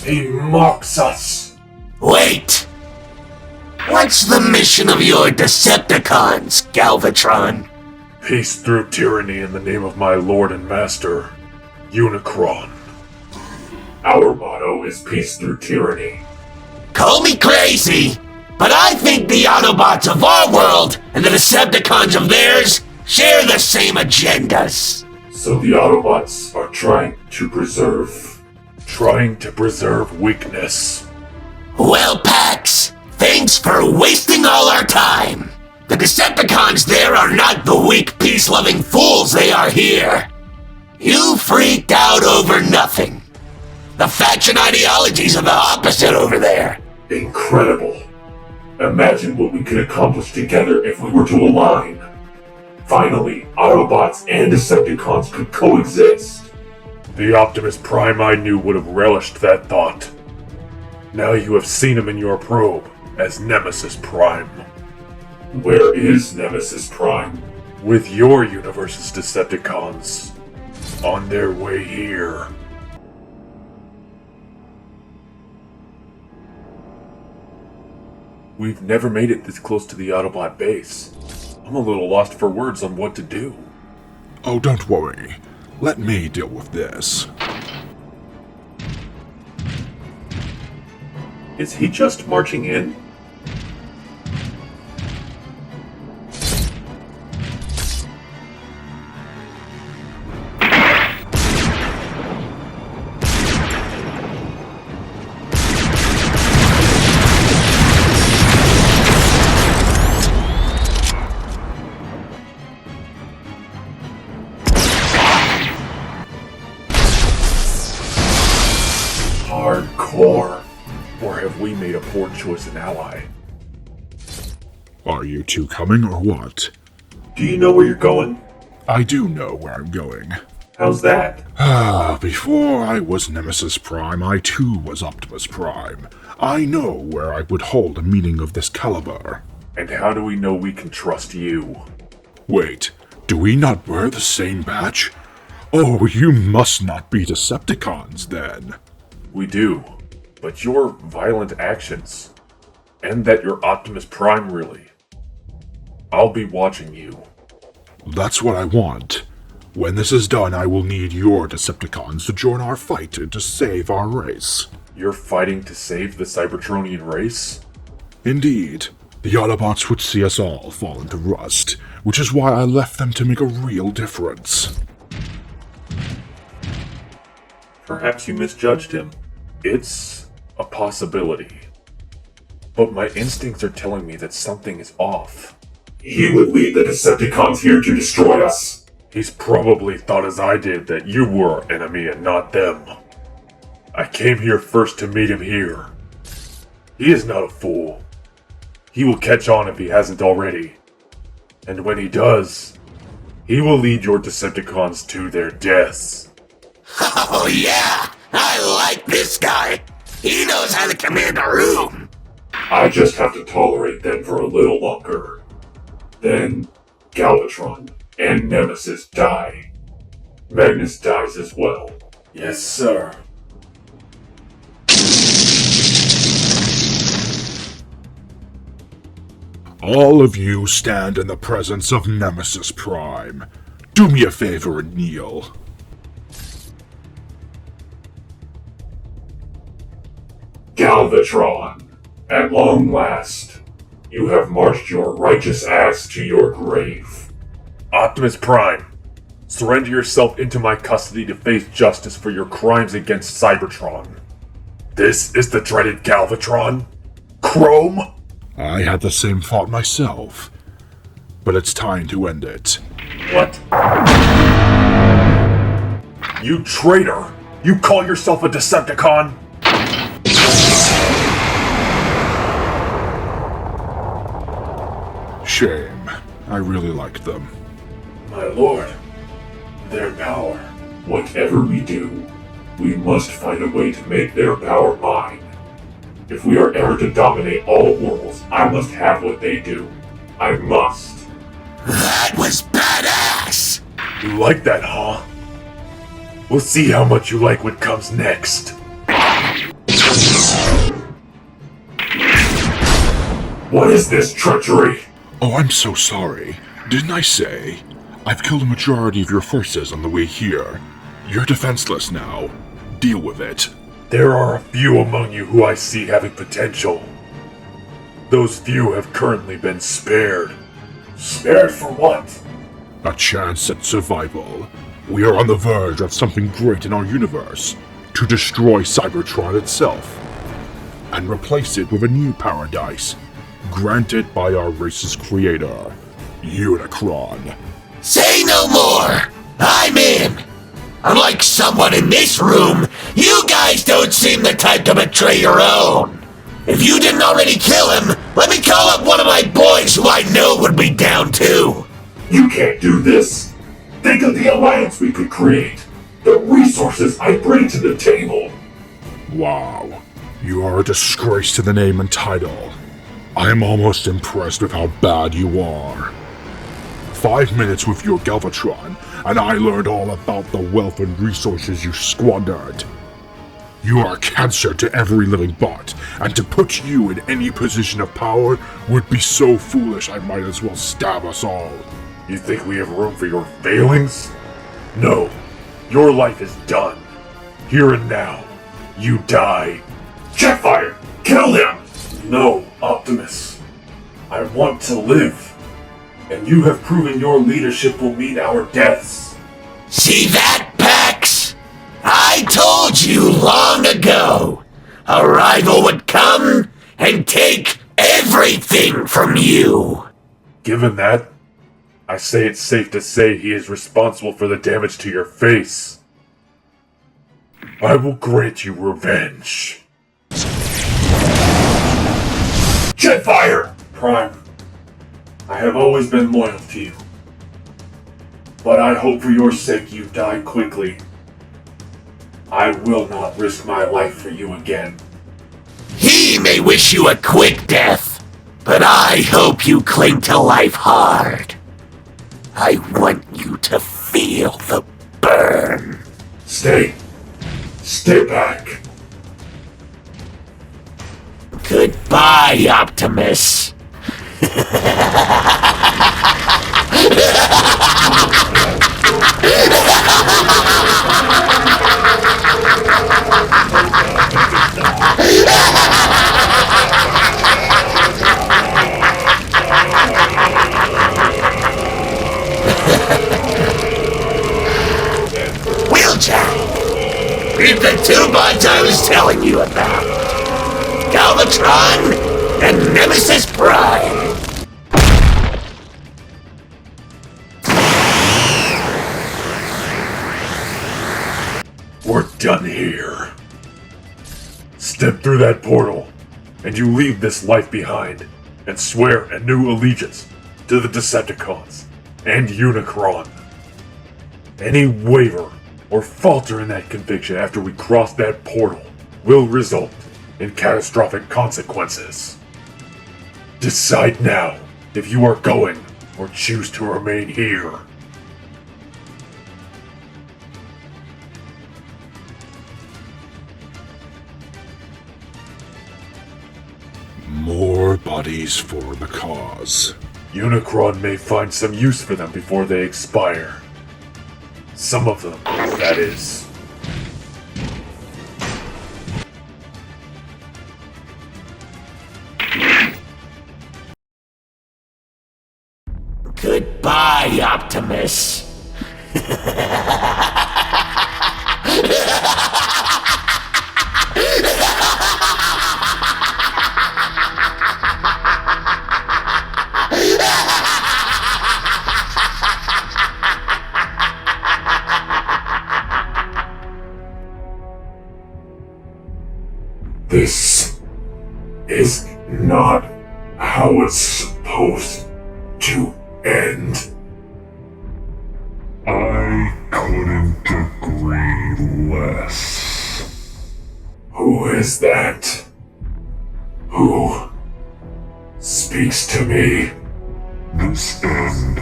[SPEAKER 9] He mocks us.
[SPEAKER 11] Wait! What's the mission of your Decepticons, Galvatron?
[SPEAKER 13] Peace through tyranny in the name of my lord and master, Unicron.
[SPEAKER 3] Our motto is peace through tyranny.
[SPEAKER 11] Call me crazy, but I think the Autobots of our world and the Decepticons of theirs share the same agendas.
[SPEAKER 3] So the Autobots are trying to preserve
[SPEAKER 13] weakness.
[SPEAKER 11] Well, Pax, thanks for wasting all our time. The Decepticons there are not the weak, peace-loving fools they are here. You freaked out over nothing. The faction ideologies are the opposite over there.
[SPEAKER 3] Incredible. Imagine what we could accomplish together if we were to align. Finally, Autobots and Decepticons could coexist.
[SPEAKER 13] The Optimus Prime I knew would have relished that thought. Now you have seen him in your probe as Nemesis Prime.
[SPEAKER 3] Where is Nemesis Prime?
[SPEAKER 13] With your universe's Decepticons. On their way here. We've never made it this close to the Autobot base. I'm a little lost for words on what to do.
[SPEAKER 15] Oh, don't worry. Let me deal with this.
[SPEAKER 13] Is he just marching in?
[SPEAKER 3] Hardcore.
[SPEAKER 13] Or have we made a poor choice in ally?
[SPEAKER 15] Are you two coming or what?
[SPEAKER 3] Do you know where you're going?
[SPEAKER 15] I do know where I'm going.
[SPEAKER 3] How's that?
[SPEAKER 15] Before I was Nemesis Prime, I too was Optimus Prime. I know where I would hold a meeting of this caliber.
[SPEAKER 13] And how do we know we can trust you?
[SPEAKER 15] Wait, do we not wear the same badge? Oh, you must not be Decepticons, then.
[SPEAKER 13] We do, but your violent actions, and that you're Optimus Prime, really. I'll be watching you.
[SPEAKER 15] That's what I want. When this is done, I will need your Decepticons to join our fight to save our race.
[SPEAKER 13] You're fighting to save the Cybertronian race?
[SPEAKER 15] Indeed. The Autobots would see us all fall into rust, which is why I left them to make a real difference.
[SPEAKER 13] Perhaps you misjudged him. It's a possibility. But my instincts are telling me that something is off.
[SPEAKER 3] He would lead the Decepticons here to destroy us.
[SPEAKER 13] He's probably thought as I did that you were our enemy and not them. I came here first to meet him here. He is not a fool. He will catch on if he hasn't already. And when he does, he will lead your Decepticons to their deaths.
[SPEAKER 11] Oh yeah! I like this guy! He knows how to command a room!
[SPEAKER 3] I just have to tolerate them for a little longer. Then, Galvatron and Nemesis die. Magnus dies as well.
[SPEAKER 9] Yes, sir.
[SPEAKER 15] All of you stand in the presence of Nemesis Prime. Do me a favor and kneel.
[SPEAKER 3] Galvatron, at long last, you have marched your righteous ass to your grave.
[SPEAKER 16] Optimus Prime, surrender yourself into my custody to face justice for your crimes against Cybertron. This is the dreaded Galvatron? Chrome?
[SPEAKER 15] I had the same thought myself, but it's time to end it.
[SPEAKER 16] What? You traitor! You call yourself a Decepticon?
[SPEAKER 15] Shame. I really liked them.
[SPEAKER 3] My lord, their power. Whatever we do, we must find a way to make their power mine. If we are ever to dominate all worlds, I must have what they do. I must.
[SPEAKER 11] That was badass!
[SPEAKER 16] You like that, huh? We'll see how much you like what comes next.
[SPEAKER 3] What is this treachery?
[SPEAKER 15] Oh, I'm so sorry. Didn't I say? I've killed a majority of your forces on the way here. You're defenseless now. Deal with it.
[SPEAKER 16] There are a few among you who I see having potential. Those few have currently been spared.
[SPEAKER 3] Spared for what?
[SPEAKER 15] A chance at survival. We are on the verge of something great in our universe. To destroy Cybertron itself. And replace it with a new paradise. Granted by our race's creator, Unicron.
[SPEAKER 11] Say no more! I'm in! Unlike someone in this room, you guys don't seem the type to betray your own. If you didn't already kill him, let me call up one of my boys who I know would be down too.
[SPEAKER 3] You can't do this. Think of the alliance we could create. The resources I bring to the table.
[SPEAKER 15] Wow. You are a disgrace to the name and title. I am almost impressed with how bad you are. 5 minutes with your Galvatron, and I learned all about the wealth and resources you squandered. You are cancer to every living bot, and to put you in any position of power would be so foolish I might as well stab us all.
[SPEAKER 16] You think we have room for your failings? No. Your life is done. Here and now. You die.
[SPEAKER 3] Jetfire! Kill him!
[SPEAKER 16] No, Optimus. I want to live. And you have proven your leadership will mean our deaths.
[SPEAKER 11] See that, Pax? I told you long ago. A rival would come and take everything from you.
[SPEAKER 16] Given that, I say it's safe to say he is responsible for the damage to your face. I will grant you revenge.
[SPEAKER 3] Jetfire!
[SPEAKER 16] Prime, I have always been loyal to you. But I hope for your sake you die quickly. I will not risk my life for you again.
[SPEAKER 11] He may wish you a quick death, but I hope you cling to life hard. I want you to feel the burn.
[SPEAKER 3] Stay back.
[SPEAKER 11] Goodbye, Optimus. Wheeljack! Meet the two bots I was telling you about. Galvatron and Nemesis Prime.
[SPEAKER 16] We're done here. Step through that portal, and you leave this life behind, and swear a new allegiance to the Decepticons and Unicron. Any waver or falter in that conviction after we cross that portal will result in catastrophic consequences. Decide now if you are going or choose to remain here.
[SPEAKER 15] More bodies for the cause.
[SPEAKER 16] Unicron may find some use for them before they expire. Some of them, that is.
[SPEAKER 11] Goodbye, Optimus.
[SPEAKER 16] This is not how it's supposed to end.
[SPEAKER 14] I couldn't agree less.
[SPEAKER 16] Who is that? Who speaks to me?
[SPEAKER 14] This end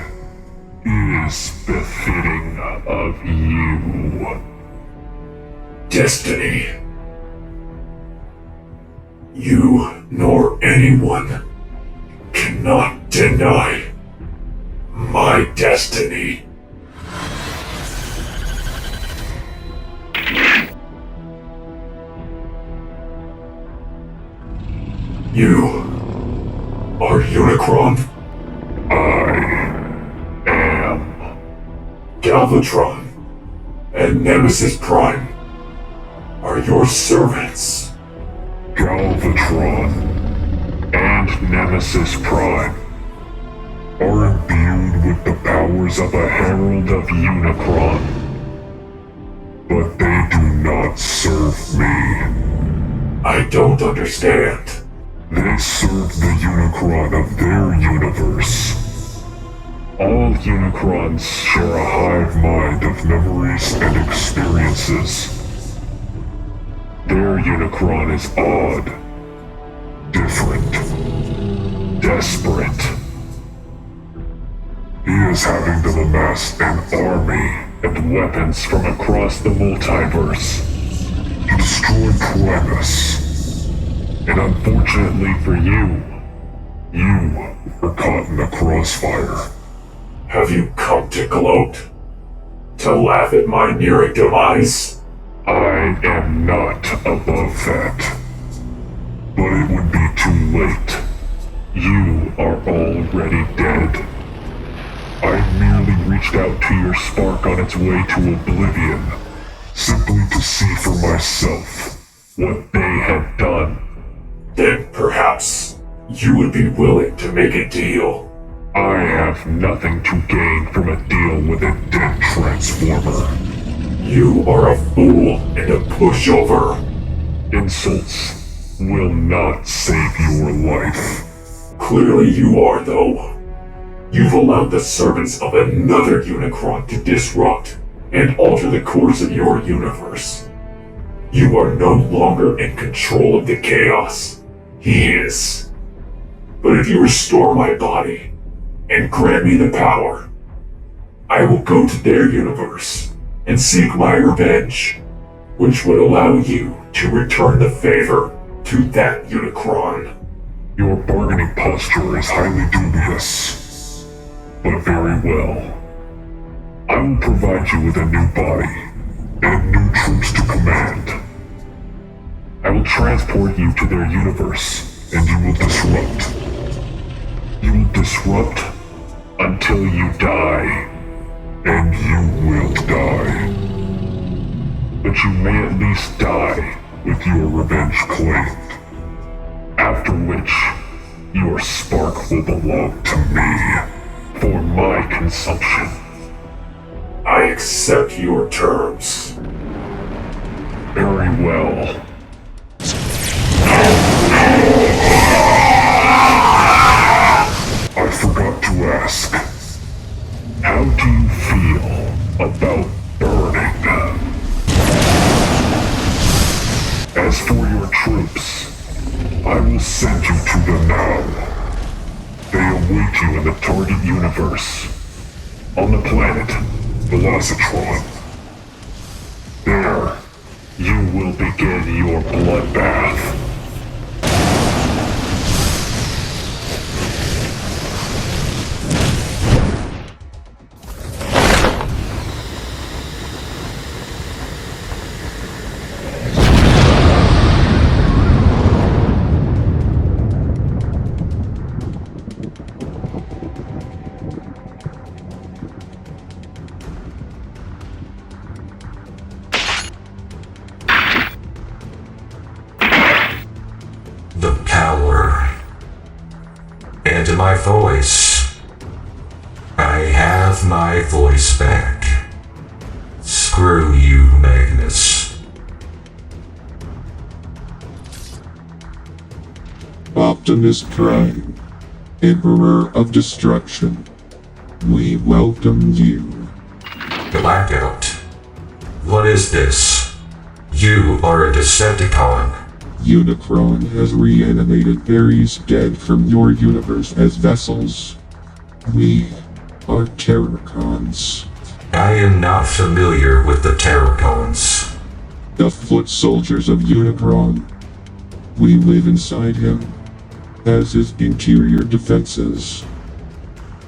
[SPEAKER 14] is befitting of you.
[SPEAKER 16] Destiny. You nor anyone cannot deny my destiny. You are Unicron?
[SPEAKER 14] I am.
[SPEAKER 16] Galvatron and Nemesis Prime are your servants.
[SPEAKER 14] Galvatron and Nemesis Prime are imbued with the powers of a Herald of Unicron, but they do not serve me.
[SPEAKER 16] I don't understand.
[SPEAKER 14] They serve the Unicron of their universe. All Unicrons share a hive mind of memories and experiences. Their Unicron is odd, different, desperate. He is having them amass an army and weapons from across the multiverse to destroy Primus. And unfortunately for you, you were caught in the crossfire.
[SPEAKER 16] Have you come to gloat? To laugh at my nearing demise?
[SPEAKER 14] I am not above that. But it would be too late. You are already dead. I merely reached out to your spark on its way to oblivion, simply to see for myself what they had done.
[SPEAKER 16] Then perhaps you would be willing to make a deal.
[SPEAKER 14] I have nothing to gain from a deal with a dead Transformer.
[SPEAKER 16] You are a fool and a pushover.
[SPEAKER 14] Insults will not save your life.
[SPEAKER 16] Clearly you are, though. You've allowed the servants of another Unicron to disrupt and alter the course of your universe. You are no longer in control of the chaos. He is. But if you restore my body and grant me the power, I will go to their universe and seek my revenge, which would allow you to return the favor to that Unicron.
[SPEAKER 14] Your bargaining posture is highly dubious, but very well. I will provide you with a new body and new troops to command. I will transport you to their universe, and you will disrupt. You will disrupt until you die, and you will die. But you may at least die with your revenge claimed. After which, your spark will belong to me, for my consumption.
[SPEAKER 16] I accept your terms.
[SPEAKER 14] Very well. I forgot to ask, how do you feel about burning? As for your troops, I will send you to them now. They await you in the target universe, on the planet Velocitron. There, you will begin your bloodbath.
[SPEAKER 17] to my voice. I have my voice back. Screw you, Magnus.
[SPEAKER 18] Optimus Prime, Emperor of Destruction, we welcome you.
[SPEAKER 17] Blackout. What is this? You are a Decepticon.
[SPEAKER 18] Unicron has reanimated Ares dead from your universe as vessels. We are Terracons.
[SPEAKER 17] I am not familiar with the Terracons.
[SPEAKER 18] The foot soldiers of Unicron. We live inside him, as his interior defenses.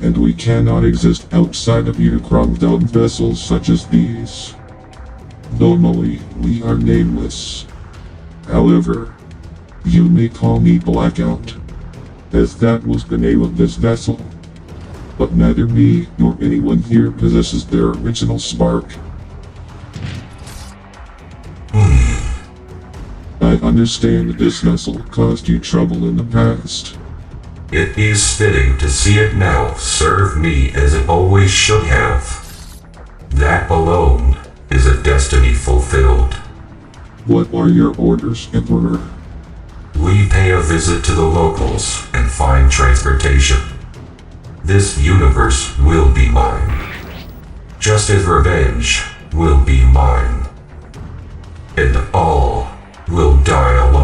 [SPEAKER 18] And we cannot exist outside of Unicron without vessels such as these. Normally, we are nameless. However, you may call me Blackout, as that was the name of this vessel. But neither me nor anyone here possesses their original spark. I understand this vessel caused you trouble in the past.
[SPEAKER 17] It is fitting to see it now serve me as it always should have. That alone is a destiny fulfilled.
[SPEAKER 18] What are your orders, Emperor?
[SPEAKER 17] We pay a visit to the locals and find transportation. This universe will be mine. Just as revenge will be mine. And all will die alone.